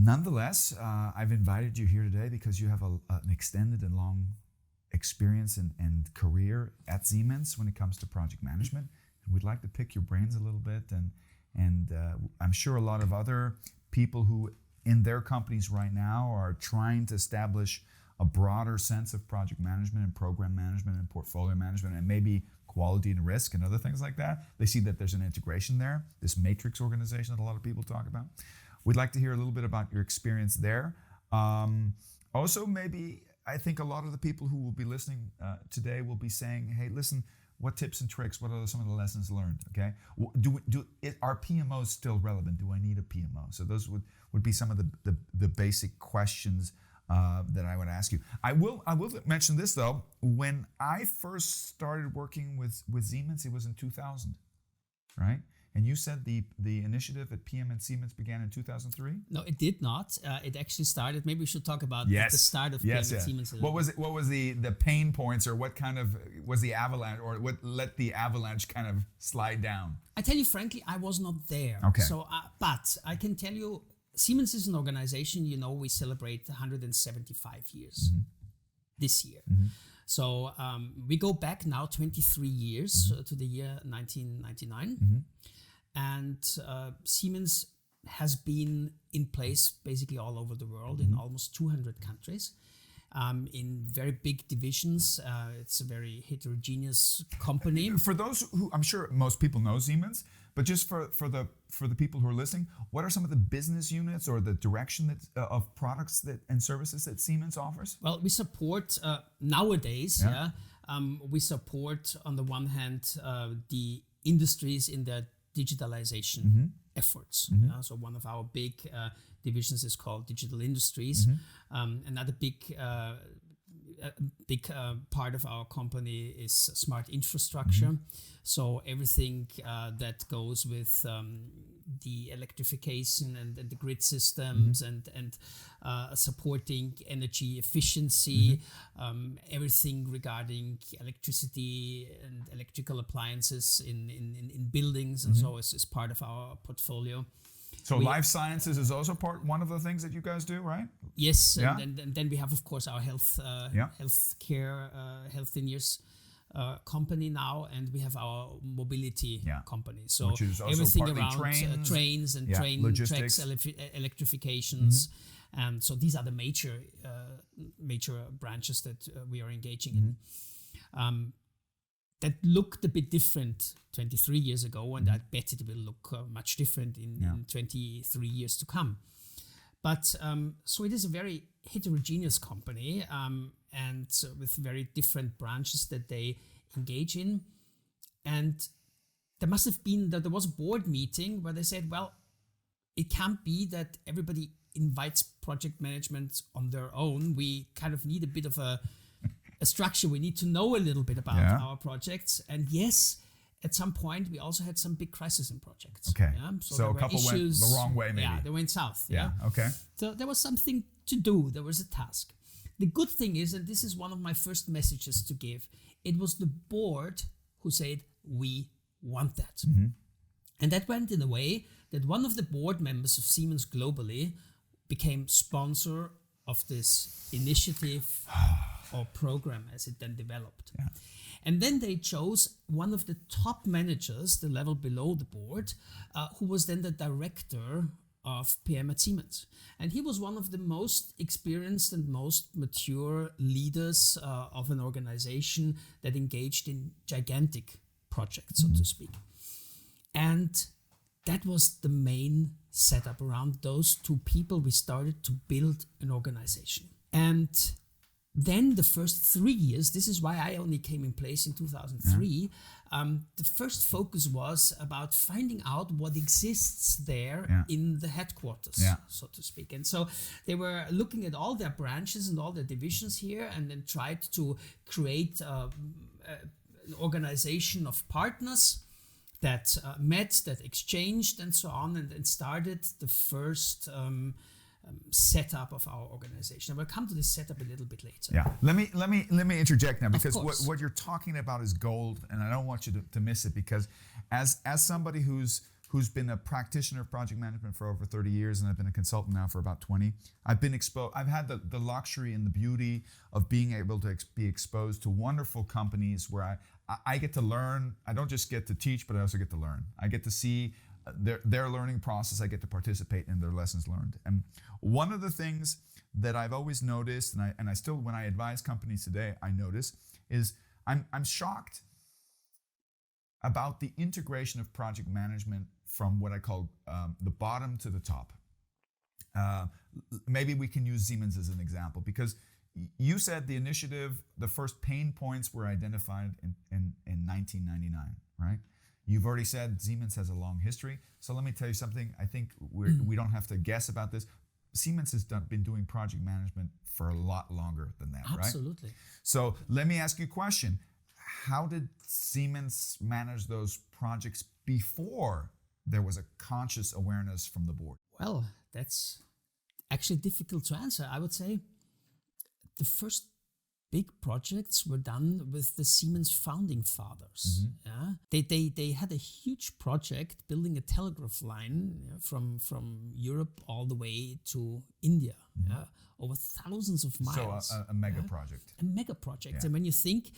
Nonetheless, I've invited you here today because you have an extended and long experience and career at Siemens when it comes to project management. And we'd like to pick your brains a little bit, and I'm sure a lot of other people who in their companies right now are trying to establish a broader sense of project management and program management and portfolio management and maybe quality and risk and other things like that. They see that there's an integration there, this matrix organization that a lot of people talk about. We'd like to hear a little bit about your experience there. Also, maybe I think a lot of the people who will be listening today will be saying, hey, listen, what tips and tricks, what are some of the lessons learned, okay? Are PMOs still relevant? Do I need a PMO? So those would be some of the basic questions that I would ask you. I will mention this though. When I first started working with Siemens, it was in 2000, right? And you said the initiative at PM and Siemens began in 2003? No, it did not. It actually started. Maybe we should talk about the start of PM and Siemens. What was the pain points, or what kind of was the avalanche, or what let the avalanche kind of slide down? I tell you frankly, I was not there. Okay. So, but I can tell you, Siemens is an organization. We celebrate 175 years this year. Mm-hmm. So we go back now 23 years to the year 1999. Mm-hmm. And Siemens has been in place basically all over the world in almost 200 countries, in very big divisions. It's a very heterogeneous company. For those who, I'm sure most people know Siemens, but just for the people who are listening, what are some of the business units or the direction of products and services that Siemens offers? Well, we support nowadays. We support on the one hand the industries in their digitalization efforts. So one of our big divisions is called Digital Industries. Another big part of our company is smart infrastructure. So everything that goes with the electrification and the grid systems and supporting energy efficiency, everything regarding electricity and electrical appliances in buildings, and so is part of our portfolio. So life sciences is also one of the things that you guys do, right? Yes, and then we have, of course, our healthcare, health linears company now, and we have our mobility company. So which is also everything around trains and train logistics. tracks, electrifications. And so these are the major branches that we are engaging in. That looked a bit different 23 years ago, and I bet it will look much different in 23 years to come. But so it is a very heterogeneous company, and with very different branches that they engage in. And there was a board meeting where they said, well, it can't be that everybody invites project management on their own. We kind of need a bit of a structure. We need to know a little bit about our projects. And yes, at some point we also had some big crises in projects. Okay. So a couple issues, went the wrong way, maybe. Yeah, they went south. Okay. So there was something to do. There was a task. The good thing is, and this is one of my first messages to give, it was the board who said, we want that. And that went in a way that one of the board members of Siemens globally became sponsor of this initiative or program as it then developed. And then they chose one of the top managers, the level below the board, who was then the director of PM at Siemens. And he was one of the most experienced and most mature leaders of an organization that engaged in gigantic projects, so to speak. And that was the main setup. Around those two people, we started to build an organization. And then the first 3 years, this is why I only came in place in 2003, the first focus was about finding out what exists there in the headquarters, so to speak. And so they were looking at all their branches and all their divisions here, and then tried to create an organization of partners that met, that exchanged, and so on, and started the first setup of our organization. And we'll come to this setup a little bit later. Yeah, let me interject now, because what you're talking about is gold, and I don't want you to miss it, because as somebody who's who's been a practitioner of project management for over 30 years, and I've been a consultant now for about 20. I've been exposed. I've had the luxury and the beauty of being able to be exposed to wonderful companies where I get to learn. I don't just get to teach, but I also get to learn. I get to see their learning process. I get to participate in their lessons learned. And one of the things that I've always noticed, and I still, when I advise companies today, I notice, is I'm shocked about the integration of project management from what I call the bottom to the top. Maybe we can use Siemens as an example, because you said the initiative, the first pain points were identified in 1999, right? You've already said Siemens has a long history. So let me tell you something. I think we don't have to guess about this. Siemens has been doing project management for a lot longer than that, right? Absolutely. So let me ask you a question. How did Siemens manage those projects before there was a conscious awareness from the board? Well, that's actually difficult to answer. I would say the first big projects were done with the Siemens founding fathers. Yeah? They had a huge project building a telegraph line from Europe all the way to India, over thousands of miles. So a mega project. A mega project. Yeah. And when you think,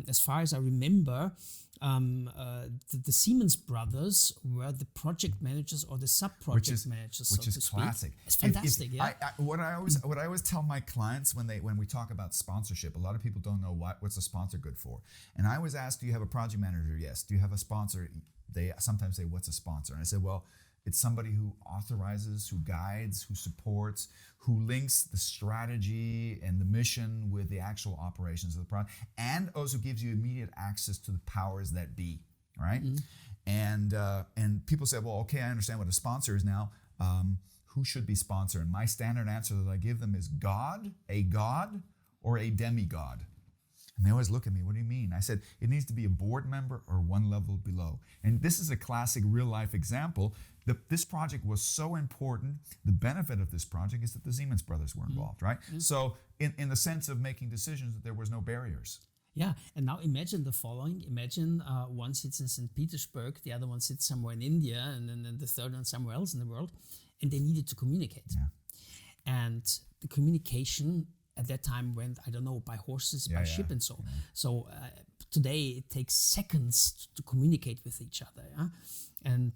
as far as I remember, the Siemens brothers were the project managers or the sub-project managers, which is classic. It's fantastic. What I always tell my clients when we talk about sponsorship, a lot of people don't know what's a sponsor good for. And I always ask, do you have a project manager? Yes. Do you have a sponsor? They sometimes say, what's a sponsor? And I say, well, it's somebody who authorizes, who guides, who supports, who links the strategy and the mission with the actual operations of the project, and also gives you immediate access to the powers that be, right? And people say, well, okay, I understand what a sponsor is now. Who should be sponsored? And my standard answer that I give them is God, or a demigod. And they always look at me, what do you mean? I said, it needs to be a board member or one level below. And this is a classic real life example. This project was so important. The benefit of this project is that the Siemens brothers were involved, right? So in the sense of making decisions, there was no barriers. Yeah, and now imagine the following. Imagine one sits in St. Petersburg, the other one sits somewhere in India, and then the third one somewhere else in the world, and they needed to communicate. Yeah. And the communication at that time went, I don't know, by horses, by ship and so. Yeah. So today it takes seconds to communicate with each other. Yeah? And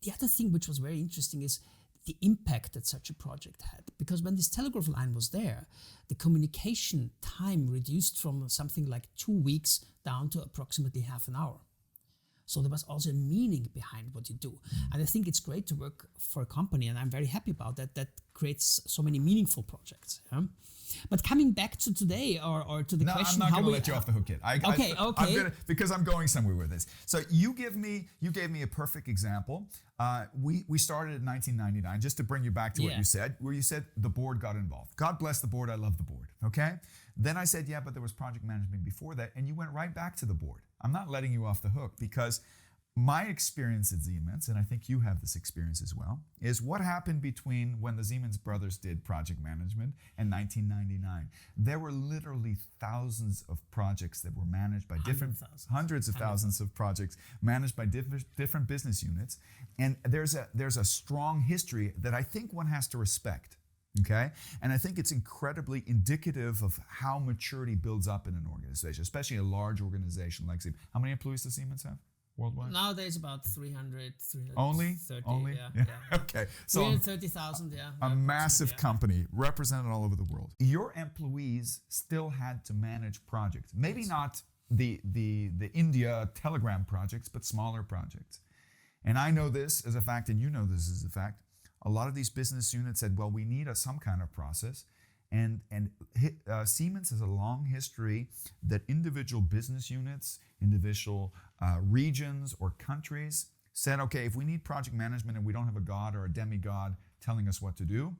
the other thing which was very interesting is the impact that such a project had. Because when this telegraph line was there, the communication time reduced from something like 2 weeks down to approximately half an hour. So there was also a meaning behind what you do. And I think it's great to work for a company, and I'm very happy about that. That creates so many meaningful projects. Yeah? But coming back to today, or to the question, I'm not going to let you off the hook yet. Okay. Because I'm going somewhere with this. So you gave me a perfect example. We started in 1999, just to bring you back to what you said, where you said the board got involved. God bless the board. I love the board. Okay. Then I said, but there was project management before that, and you went right back to the board. I'm not letting you off the hook, because my experience at Siemens, and I think you have this experience as well, is what happened between when the Siemens brothers did project management and 1999. There were literally thousands of projects that were managed by hundreds of thousands of projects managed by different business units. And there's a strong history that I think one has to respect. Okay? And I think it's incredibly indicative of how maturity builds up in an organization, especially a large organization like Siemens. How many employees does Siemens have worldwide? Nowadays about 300, 330. Only? Yeah. Okay. So 330,000, a massive company represented all over the world. Your employees still had to manage projects. Maybe not the India telegram projects, but smaller projects. And I know this as a fact, and you know this as a fact. A lot of these business units said, well, we need some kind of process. And Siemens has a long history that individual business units, individual regions or countries said, okay, if we need project management and we don't have a god or a demigod telling us what to do,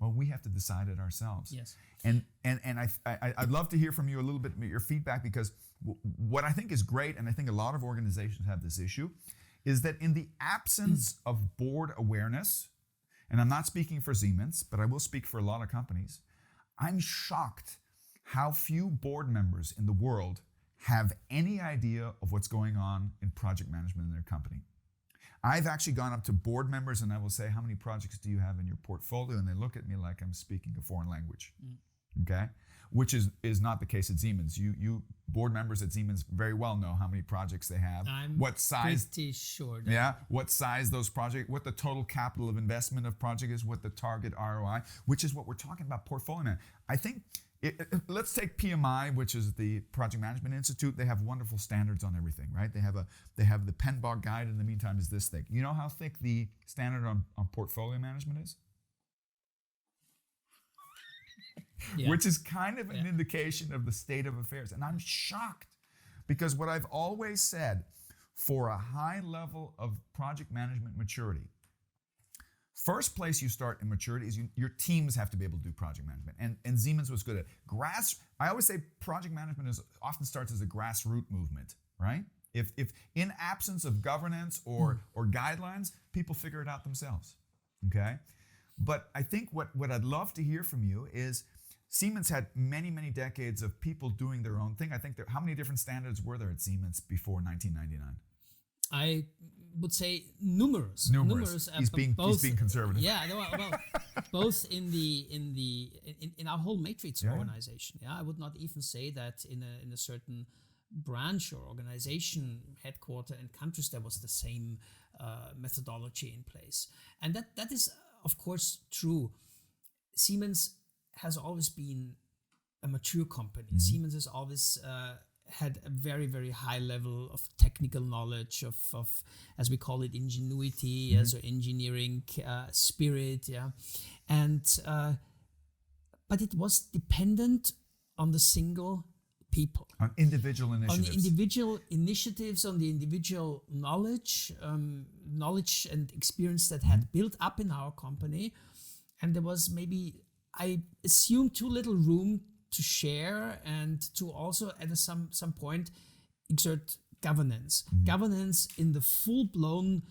well, we have to decide it ourselves. Yes. And I'd love to hear from you a little bit, your feedback, because what I think is great, and I think a lot of organizations have this issue, is that in the absence of board awareness, and I'm not speaking for Siemens, but I will speak for a lot of companies, I'm shocked how few board members in the world have any idea of what's going on in project management in their company. I've actually gone up to board members and I will say, how many projects do you have in your portfolio? And they look at me like I'm speaking a foreign language. Okay? Which is not the case at Siemens. You board members at Siemens very well know how many projects they have. I'm what size, pretty sure. What size those projects, what the total capital of investment of project is, what the target ROI, which is what we're talking about portfolio management. I think, let's take PMI, which is the Project Management Institute. They have wonderful standards on everything, right? They have the PMBOK guide, in the meantime is this thick. You know how thick the standard on portfolio management is? Yeah. Which is kind of an indication of the state of affairs. And I'm shocked because what I've always said, for a high level of project management maturity, first place you start in maturity is your teams have to be able to do project management. And Siemens was good at I always say project management often starts as a grassroots movement, right? If in absence of governance or guidelines, people figure it out themselves, okay? But I think what I'd love to hear from you is, Siemens had many, many decades of people doing their own thing. I think how many different standards were there at Siemens before 1999? I would say numerous. He's being conservative. Yeah, well, both in our whole matrix organization. Yeah, I would not even say that in a certain branch or organization, headquarter and countries, there was the same methodology in place, and that is of course true. Siemens has always been a mature company. Siemens has always had a very, very high level of technical knowledge, of as we call it, ingenuity, as engineering spirit, and but it was dependent on the single people, on individual initiatives, on the individual knowledge and experience that had built up in our company, and there was maybe, I assume, too little room to share and to also at some point exert governance. Governance in the full-blown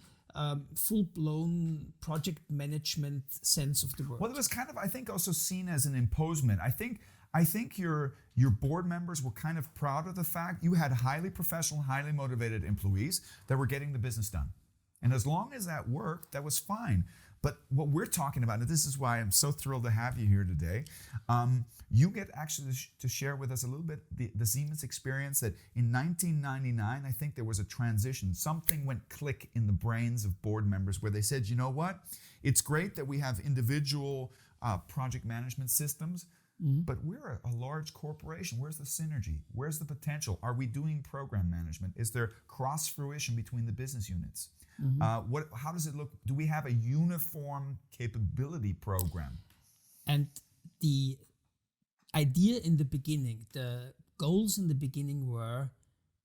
project management sense of the word. Well, it was kind of, I think, also seen as an imposement. I think your board members were kind of proud of the fact you had highly professional, highly motivated employees that were getting the business done. And as long as that worked, that was fine. But what we're talking about, and this is why I'm so thrilled to have you here today, you get actually to share with us a little bit the Siemens experience that in 1999, I think there was a transition. Something went click in the brains of board members where they said, you know what? It's great that we have individual project management systems, but we're a large corporation. Where's the synergy? Where's the potential? Are we doing program management? Is there cross fruition between the business units? How does it look? Do we have a uniform capability program? And the idea in the beginning, the goals in the beginning were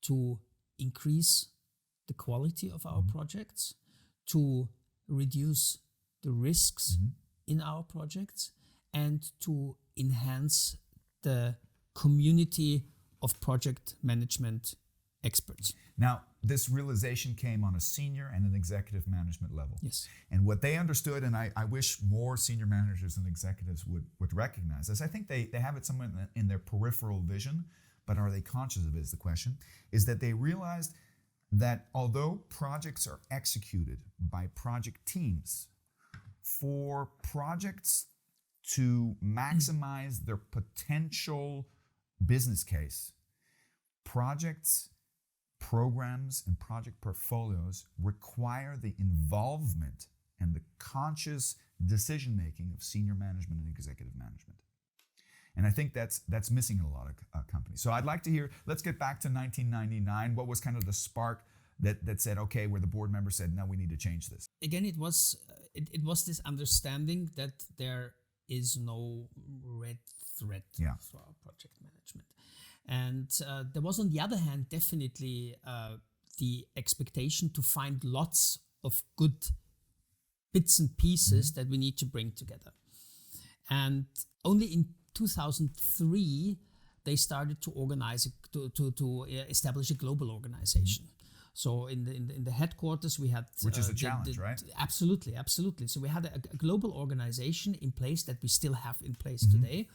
to increase the quality of our projects, to reduce the risks in our projects, and to enhance the community of project management experts. Now, this realization came on a senior and an executive management level. Yes. And what they understood, and I wish more senior managers and executives would recognize this, I think they have it somewhere in their peripheral vision, but are they conscious of it is the question, is that they realized that although projects are executed by project teams, for projects to maximize their potential business case, projects, programs, and project portfolios require the involvement and the conscious decision-making of senior management and executive management. And I think that's missing in a lot of companies. So I'd like to hear, let's get back to 1999. What was kind of the spark that said, okay, where the board member said, no, we need to change this? Again, it was this understanding that there is no red thread for our project management. And there was, on the other hand, definitely the expectation to find lots of good bits and pieces that we need to bring together. And only in 2003, they started to organize, to establish a global organization. So in the headquarters, we had... Which is a challenge, right? Absolutely. So we had a global organization in place that we still have in place today.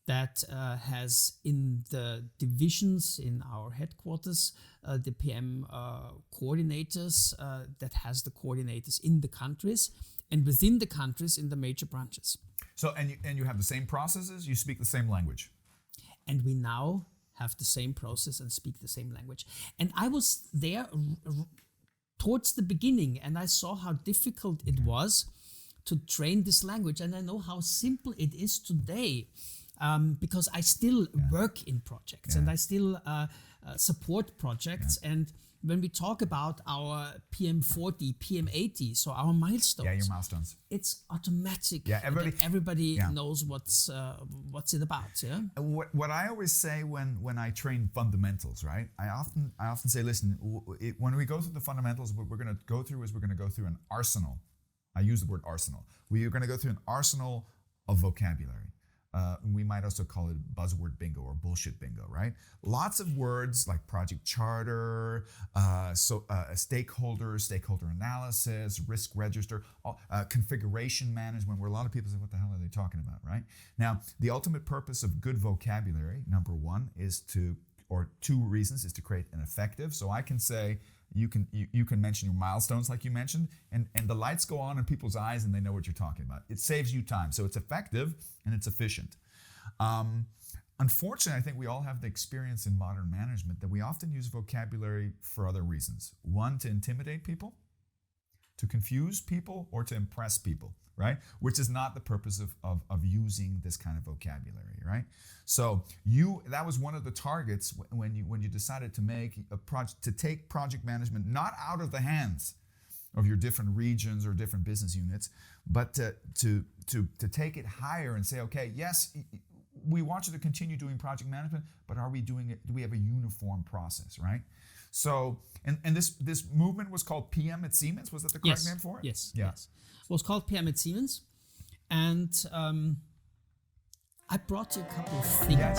that has in the divisions in our headquarters the PM coordinators, that has the coordinators in the countries, and within the countries in the major branches. So, and you have the same processes, you speak the same language. And we now have the same process and speak the same language. And I was there towards the beginning, and I saw how difficult it was to train this language, and I know how simple it is today. Because I still work in projects and I still support projects. And when we talk about our PM40, PM80, so our milestones, your milestones, it's automatic. Yeah, everybody knows what's it about. Yeah. What I always say when I train fundamentals, right? I often say, listen, when we go through the fundamentals, what we're going to go through an arsenal. I use the word arsenal. We are going to go through an arsenal of vocabulary. We might also call it buzzword bingo or bullshit bingo, right? Lots of words like project charter, stakeholder analysis, risk register, configuration management, where a lot of people say, what the hell are they talking about, right? Now, the ultimate purpose of good vocabulary, number one, two reasons, is to create an effective. So I can say, you can mention your milestones like you mentioned, and the lights go on in people's eyes and they know what you're talking about. It saves you time. So it's effective and it's efficient. Unfortunately, I think we all have the experience in modern management that we often use vocabulary for other reasons. One, to intimidate people, to confuse people, or to impress people, right? Which is not the purpose of using this kind of vocabulary, right? So that was one of the targets when you decided to make a project, to take project management not out of the hands of your different regions or different business units, but to take it higher and say, okay, yes, we want you to continue doing project management, but are we doing it? Do we have a uniform process, right? So, and this movement was called PM at Siemens. Was that the correct name for it? Yes. Yeah. Yes. It was called PM at Siemens, and I brought you a couple of things. Yeah,